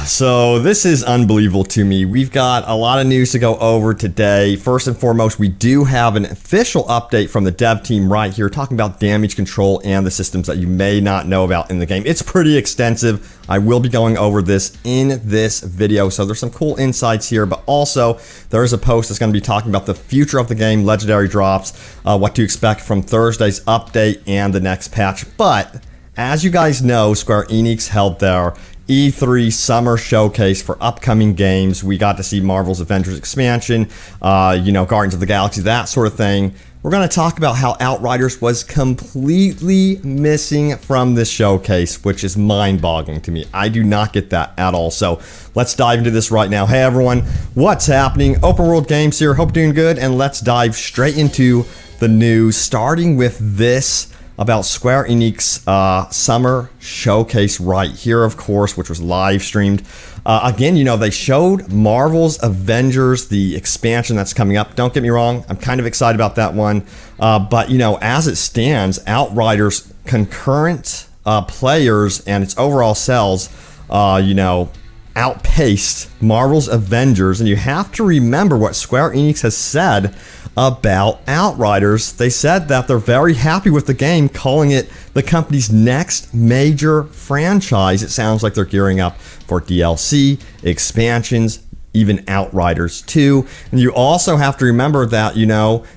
so this is unbelievable to me. We've got a lot of news to go over today. First and foremost, we do have an official update from the dev team right here talking about damage control and the systems that you may not know about in the game. It's pretty extensive. I will be going over this in this video, so there's some cool insights here, but also there is a post that's going to be talking about the future of the game, legendary drops, what to expect from Thursday's update and the next patch. But as you guys know, Square Enix held their E3 summer showcase for upcoming games. We got to see Marvel's Avengers expansion, Guardians of the Galaxy, that sort of thing. We're going to talk about how Outriders was completely missing from this showcase, which is mind-boggling to me. I do not get that at all. So let's dive into this right now. Hey everyone, what's happening? Open World Games here. Hope you're doing good, and let's dive straight into the news, starting with this about Square Enix summer showcase right here, of course, which was live streamed. Again, they showed Marvel's Avengers, the expansion that's coming up. Don't get me wrong, I'm kind of excited about that one. But, as it stands, Outriders concurrent players and its overall sales, outpaced Marvel's Avengers. And you have to remember what Square Enix has said about Outriders. They said that they're very happy with the game, calling it the company's next major franchise. It sounds like they're gearing up for DLC, expansions, even Outriders 2. And you also have to remember that,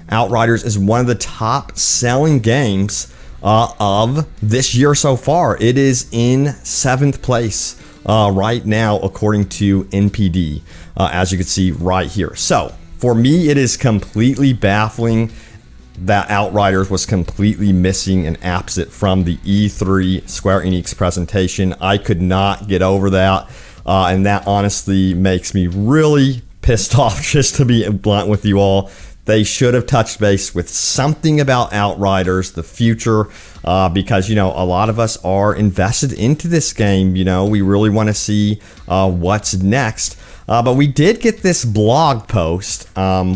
Outriders is one of the top selling games of this year so far. It is in 7th place right now, according to NPD, as you can see right here. So for me, it is completely baffling that Outriders was completely missing and absent from the E3 Square Enix presentation. I could not get over that, and that honestly makes me really pissed off, just to be blunt with you all. They should have touched base with something about Outriders, the future, because, a lot of us are invested into this game. We really want to see what's next. But we did get this blog post,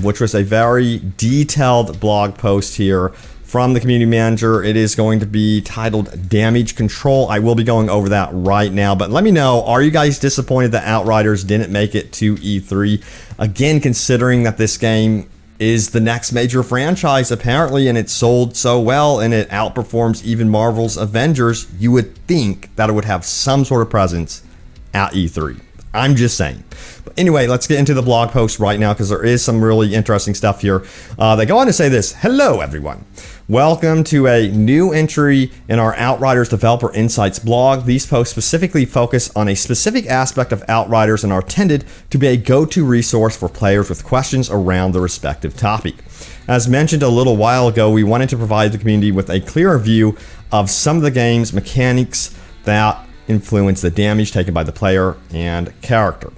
which was a very detailed blog post here from the community manager. It is going to be titled Damage Control. I will be going over that right now. But let me know, are you guys disappointed that Outriders didn't make it to E3? Again, considering that this game is the next major franchise apparently, and it sold so well and it outperforms even Marvel's Avengers, you would think that it would have some sort of presence at E3. I'm just saying. But anyway, let's get into the blog post right now, because there is some really interesting stuff here. They go on to say this: hello everyone, welcome to a new entry in our Outriders Developer Insights blog. These posts specifically focus on a specific aspect of Outriders and are intended to be a go-to resource for players with questions around the respective topic. As mentioned a little while ago, we wanted to provide the community with a clearer view of some of the game's mechanics that influence the damage taken by the player and character.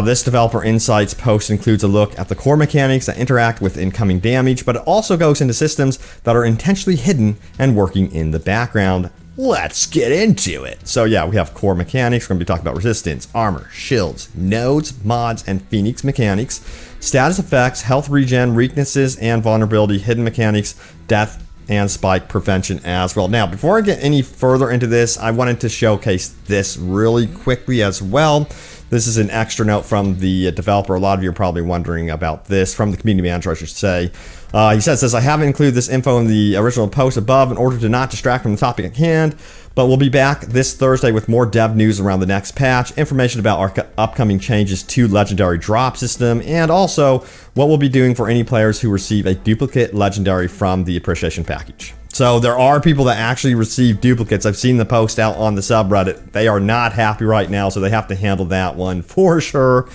This Developer Insights post includes a look at the core mechanics that interact with incoming damage, but it also goes into systems that are intentionally hidden and working in the background. Let's get into it. So yeah, we have core mechanics. We're going to be talking about resistance, armor, shields, nodes, mods, and Phoenix mechanics, status effects, health regen, weaknesses, and vulnerability, hidden mechanics, death, and spike prevention as well. Now, before I get any further into this, I wanted to showcase this really quickly as well. This is an extra note from the developer. A lot of you are probably wondering about this, from the community manager, I should say. He says, I haven't included this info in the original post above in order to not distract from the topic at hand, but we'll be back this Thursday with more dev news around the next patch, information about our upcoming changes to Legendary Drop System, and also what we'll be doing for any players who receive a duplicate Legendary from the Appreciation Package. So there are people that actually receive duplicates. I've seen the post out on the subreddit. They are not happy right now, so they have to handle that one for sure.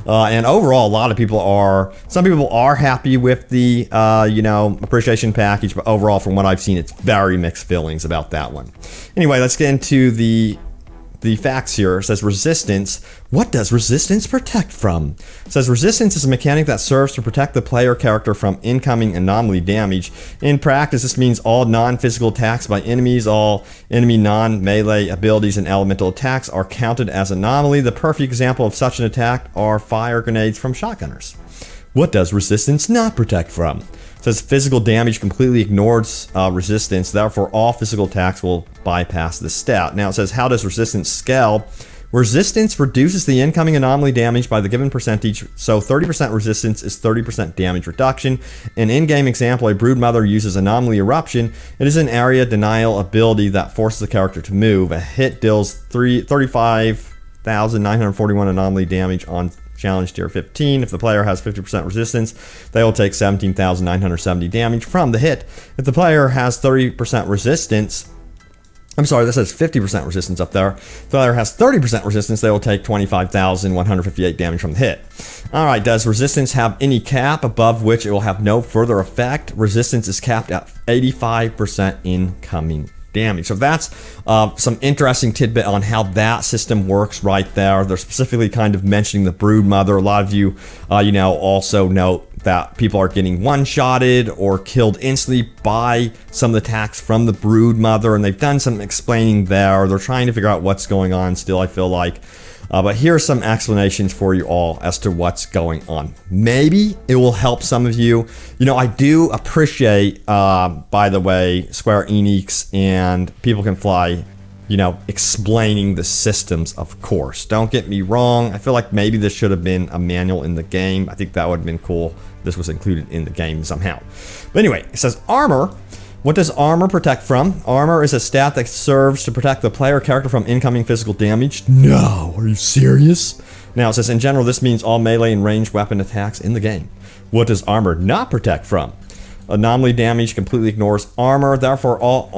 And overall, some people are happy with the, appreciation package, but overall, from what I've seen, it's very mixed feelings about that one. Anyway, let's get into the facts here. It says resistance. What does resistance protect from? It says resistance is a mechanic that serves to protect the player character from incoming anomaly damage. In practice, this means all non-physical attacks by enemies, all enemy non-melee abilities and elemental attacks are counted as anomaly. The perfect example of such an attack are fire grenades from shotgunners. What does resistance not protect from? It says physical damage completely ignores resistance, therefore all physical attacks will bypass this stat. Now it says, how does resistance scale Resistance reduces the incoming anomaly damage by the given percentage, so 30% resistance is 30% damage reduction. An in-game example, a Broodmother uses Anomaly Eruption. It is an area denial ability that forces the character to move. A hit deals 35,941 anomaly damage on challenge tier 15. If the player has 50% resistance, they will take 17,970 damage from the hit. If the player has 30% resistance, I'm sorry, this says 50% resistance up there. If the player has 30% resistance, they will take 25,158 damage from the hit. Alright, does resistance have any cap above which it will have no further effect? Resistance is capped at 85% incoming damage. So that's some interesting tidbit on how that system works right there. They're specifically kind of mentioning the Broodmother. A lot of you, also note that people are getting one-shotted or killed instantly by some of the attacks from the Broodmother, and they've done some explaining there. They're trying to figure out what's going on still, I feel like. But here are some explanations for you all as to what's going on. Maybe it will help some of you. I do appreciate, by the way, Square Enix and People Can Fly, explaining the systems, of course. Don't get me wrong. I feel like maybe this should have been a manual in the game. I think that would have been cool if this was included in the game somehow. But anyway, it says armor. What does armor protect from? Armor is a stat that serves to protect the player character from incoming physical damage. No, are you serious? Now it says in general this means all melee and ranged weapon attacks in the game. What does armor not protect from? Anomaly damage completely ignores armor, therefore all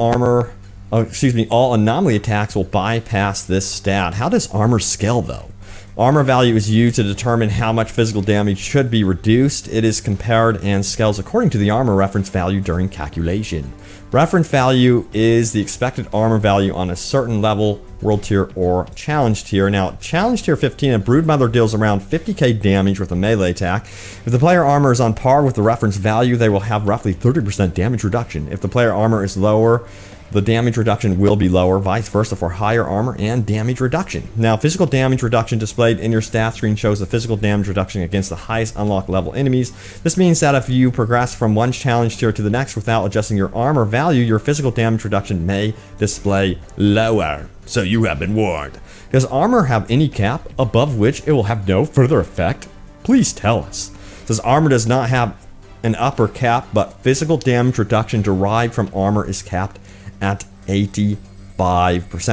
anomaly attacks will bypass this stat. How does armor scale though? Armor value is used to determine how much physical damage should be reduced. It is compared and scales according to the armor reference value during calculation. Reference value is the expected armor value on a certain level, world tier, or challenge tier. Now, challenge tier 15, a Broodmother deals around 50k damage with a melee attack. If the player armor is on par with the reference value, they will have roughly 30% damage reduction. If the player armor is lower, the damage reduction will be lower, vice versa for higher armor and damage reduction. Now, physical damage reduction displayed in your stat screen shows the physical damage reduction against the highest unlock level enemies. This means that if you progress from one challenge tier to the next without adjusting your armor value, your physical damage reduction may display lower. So you have been warned. Does armor have any cap above which it will have no further effect? Please tell us. It says armor does not have an upper cap, but physical damage reduction derived from armor is capped at 85%.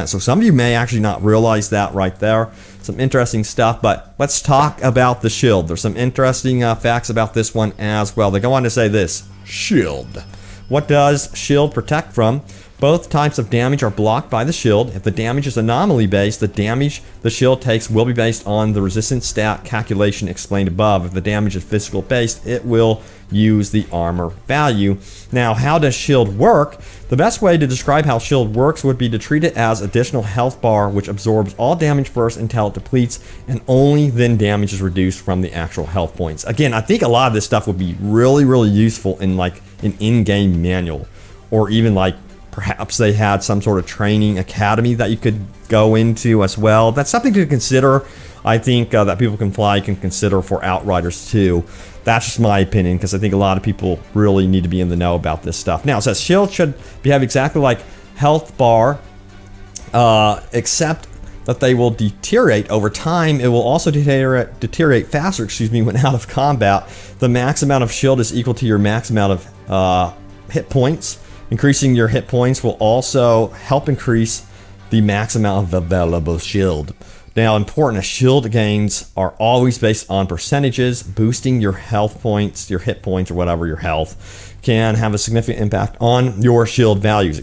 So some of you may actually not realize that right there. Some interesting stuff, but let's talk about the shield. There's some interesting facts about this one as well. They go on to say this: shield. What does shield protect from? Both types of damage are blocked by the shield. If the damage is anomaly based, the damage the shield takes will be based on the resistance stat calculation explained above. If the damage is physical based, it will use the armor value. Now, how does shield work? The best way to describe how shield works would be to treat it as additional health bar, which absorbs all damage first until it depletes, and only then damage is reduced from the actual health points. Again, I think a lot of this stuff would be really, really useful in like an in-game manual, or even like perhaps they had some sort of training academy that you could go into as well. That's something to consider. I think that People Can Fly can consider for Outriders too. That's just my opinion, because I think a lot of people really need to be in the know about this stuff. Now, it says shield should behave exactly like health bar, except that they will deteriorate over time. It will also deteriorate faster, when out of combat. The max amount of shield is equal to your max amount of hit points. Increasing your hit points will also help increase the max amount of available shield. Now, important, shield gains are always based on percentages. Boosting your health points, your hit points, or whatever your health, can have a significant impact on your shield values.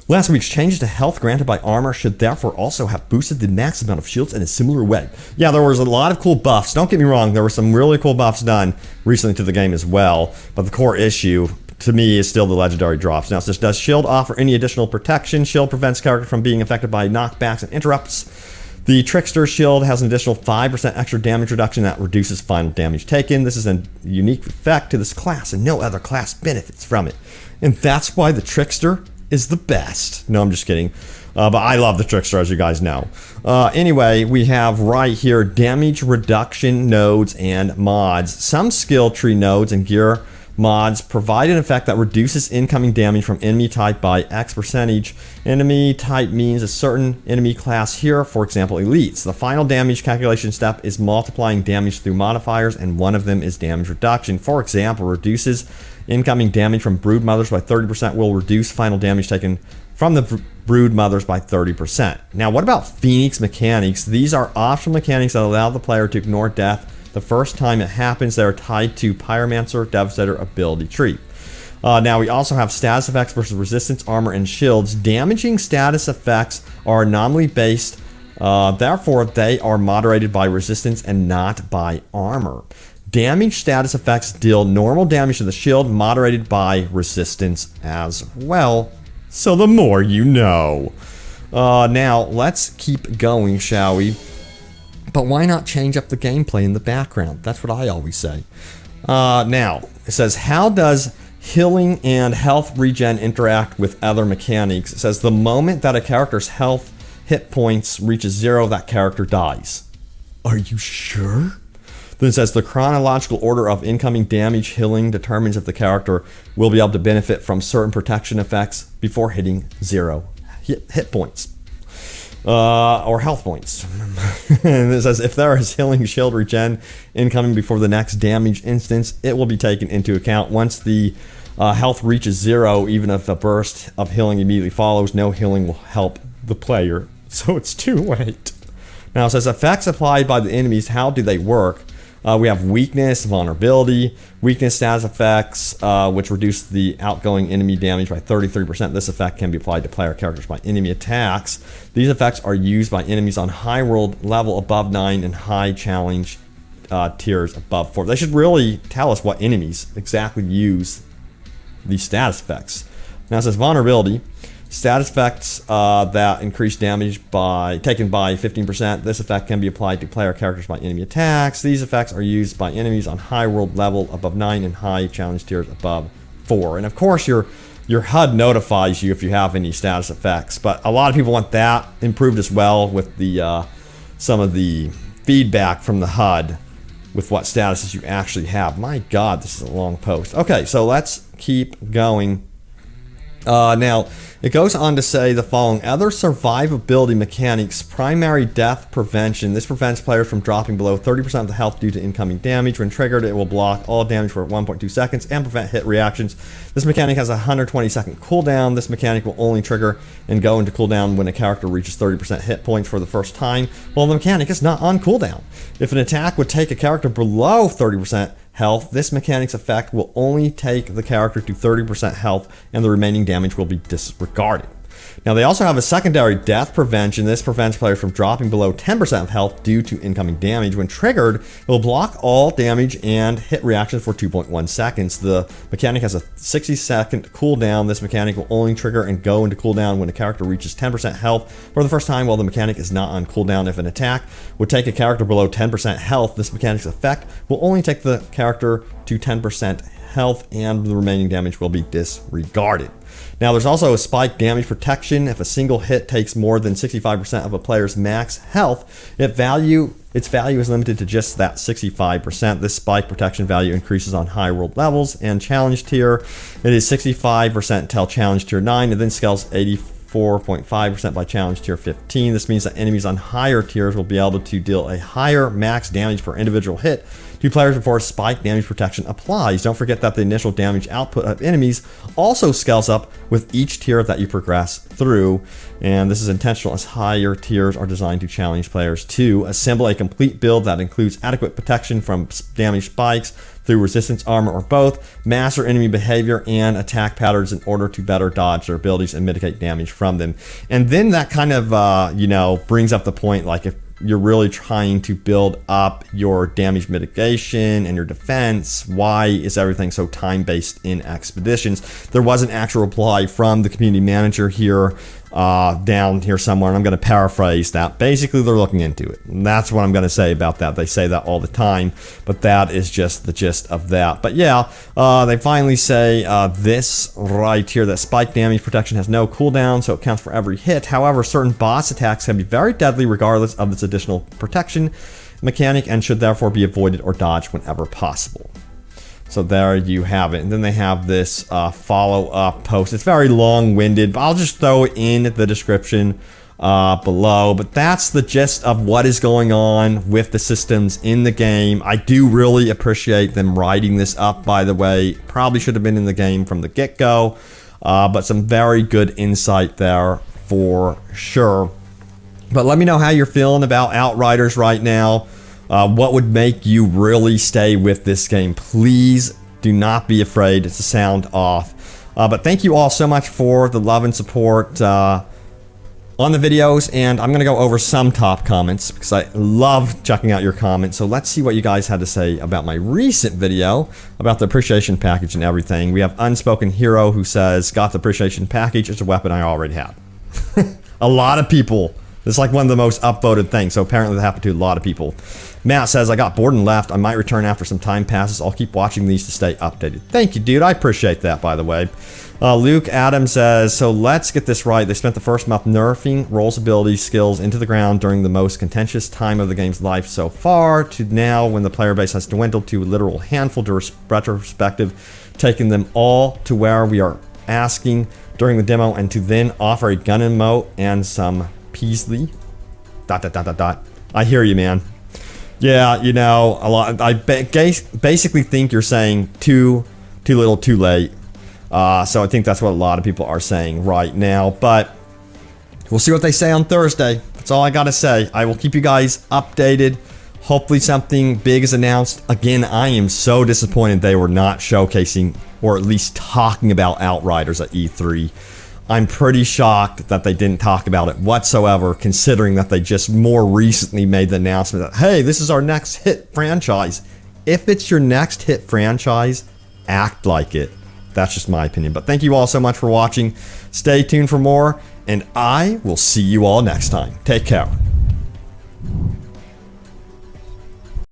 Last week's changes to health granted by armor should therefore also have boosted the max amount of shields in a similar way. Yeah, there was a lot of cool buffs. Don't get me wrong, there were some really cool buffs done recently to the game as well, but the core issue to me is still the legendary drops. Now it says, does shield offer any additional protection? Shield prevents character from being affected by knockbacks and interrupts. The Trickster shield has an additional 5% extra damage reduction that reduces final damage taken. This is a unique effect to this class, and no other class benefits from it. And that's why the Trickster is the best. No, I'm just kidding. But I love the Trickster, as you guys know. Anyway, we have right here damage reduction nodes and mods. Some skill tree nodes and gear mods provide an effect that reduces incoming damage from enemy type by X percentage. Enemy type means a certain enemy class here, for example, elites. The final damage calculation step is multiplying damage through modifiers, and one of them is damage reduction. For example, reduces incoming damage from brood mothers by 30% will reduce final damage taken from the brood mothers by 30%. Now, what about Phoenix mechanics? These are optional mechanics that allow the player to ignore death the first time it happens. They are tied to Pyromancer, Devastator ability tree. Now, we also have status effects versus resistance, armor, and shields. Damaging status effects are anomaly based, therefore they are moderated by resistance and not by armor. Damage status effects deal normal damage to the shield, moderated by resistance as well. So the more you know. Now, let's keep going, shall we? But why not change up the gameplay in the background? That's what I always say. Now, it says, how does healing and health regen interact with other mechanics? It says, the moment that a character's health hit points reaches 0, that character dies. Are you sure? Then it says, the chronological order of incoming damage healing determines if the character will be able to benefit from certain protection effects before hitting 0 hit points. Or health points. And it says, if there is healing shield regen incoming before the next damage instance, it will be taken into account. Once the health reaches 0, even if a burst of healing immediately follows, no healing will help the player. So it's too late. Now it says, effects applied by the enemies, how do they work? We have weakness, vulnerability, weakness status effects, which reduce the outgoing enemy damage by 33%. This effect can be applied to player characters by enemy attacks. These effects are used by enemies on high world level above 9 and high challenge tiers above 4. They should really tell us what enemies exactly use these status effects. Now it says vulnerability. Status effects that increase damage taken by 15%. This effect can be applied to player characters by enemy attacks. These effects are used by enemies on high world level above 9 and high challenge tiers above 4. And of course, your HUD notifies you if you have any status effects. But a lot of people want that improved as well with the some of the feedback from the HUD with what statuses you actually have. My God, this is a long post. Okay, so let's keep going. Now, it goes on to say the following. Other survivability mechanics, primary death prevention. This prevents players from dropping below 30% of the health due to incoming damage. When triggered, it will block all damage for 1.2 seconds and prevent hit reactions. This mechanic has a 120-second cooldown. This mechanic will only trigger and go into cooldown when a character reaches 30% hit points for the first time, while the mechanic is not on cooldown. If an attack would take a character below 30% health, this mechanic's effect will only take the character to 30% health and the remaining damage will be disregarded. Now, they also have a secondary death prevention. This prevents players from dropping below 10% of health due to incoming damage. When triggered, it will block all damage and hit reactions for 2.1 seconds. The mechanic has a 60-second cooldown. This mechanic will only trigger and go into cooldown when a character reaches 10% health for the first time, while the mechanic is not on cooldown. If an attack would take a character below 10% health, this mechanic's effect will only take the character to 10% health and the remaining damage will be disregarded. Now, there's also a spike damage protection. If a single hit takes more than 65% of a player's max health, its value is limited to just that 65%. This spike protection value increases on high world levels and challenge tier. It is 65% until challenge tier 9 and then scales 84.5% by challenge tier 15. This means that enemies on higher tiers will be able to deal a higher max damage per individual hit to players before spike damage protection applies. Don't forget that the initial damage output of enemies also scales up with each tier that you progress through, and this is intentional as higher tiers are designed to challenge players to assemble a complete build that includes adequate protection from damage spikes through resistance, armor, or both, master enemy behavior and attack patterns in order to better dodge their abilities and mitigate damage from them. And then that kind of brings up the point, like, if you're really trying to build up your damage mitigation and your defense, why is everything so time-based in Expeditions? There was an actual reply from the community manager here, down here somewhere, and I'm going to paraphrase that. Basically, they're looking into it. And that's what I'm going to say about that. They say that all the time, but that is just the gist of that. But yeah, they finally say this right here, that spike damage protection has no cooldown, so it counts for every hit. However, certain boss attacks can be very deadly regardless of this additional protection mechanic and should therefore be avoided or dodged whenever possible. So there you have it. And then they have this follow-up post. It's very long-winded, but I'll just throw it in the description below. But that's the gist of what is going on with the systems in the game. I do really appreciate them writing this up, by the way. Probably should have been in the game from the get-go. But some very good insight there for sure. But let me know how you're feeling about Outriders right now. What would make you really stay with this game? Please do not be afraid to sound off. But thank you all so much for the love and support on the videos. And I'm going to go over some top comments because I love checking out your comments. So let's see what you guys had to say about my recent video about the appreciation package and everything. We have Unspoken Hero who says, got the appreciation package. It's a weapon I already had. A lot of people. It's like one of the most upvoted things, so apparently that happened to a lot of people. Matt says, I got bored and left. I might return after some time passes. I'll keep watching these to stay updated. Thank you, dude. I appreciate that, by the way. Luke Adams says, so let's get this right. They spent the first month nerfing Roll's ability skills into the ground during the most contentious time of the game's life so far, to now when the player base has dwindled to a literal handful to retrospective, taking them all to where we are asking during the demo, and to then offer a gun emote and some Peasley. ... I hear you, man. Yeah, you know, a lot. I basically think you're saying too little, too late. So I think that's what a lot of people are saying right now. But we'll see what they say on Thursday. That's all I gotta say. I will keep you guys updated. Hopefully something big is announced. Again, I am so disappointed they were not showcasing or at least talking about Outriders at E3. I'm pretty shocked that they didn't talk about it whatsoever, considering that they just more recently made the announcement that, hey, this is our next hit franchise. If it's your next hit franchise, act like it. That's just my opinion. But thank you all so much for watching. Stay tuned for more, and I will see you all next time. Take care.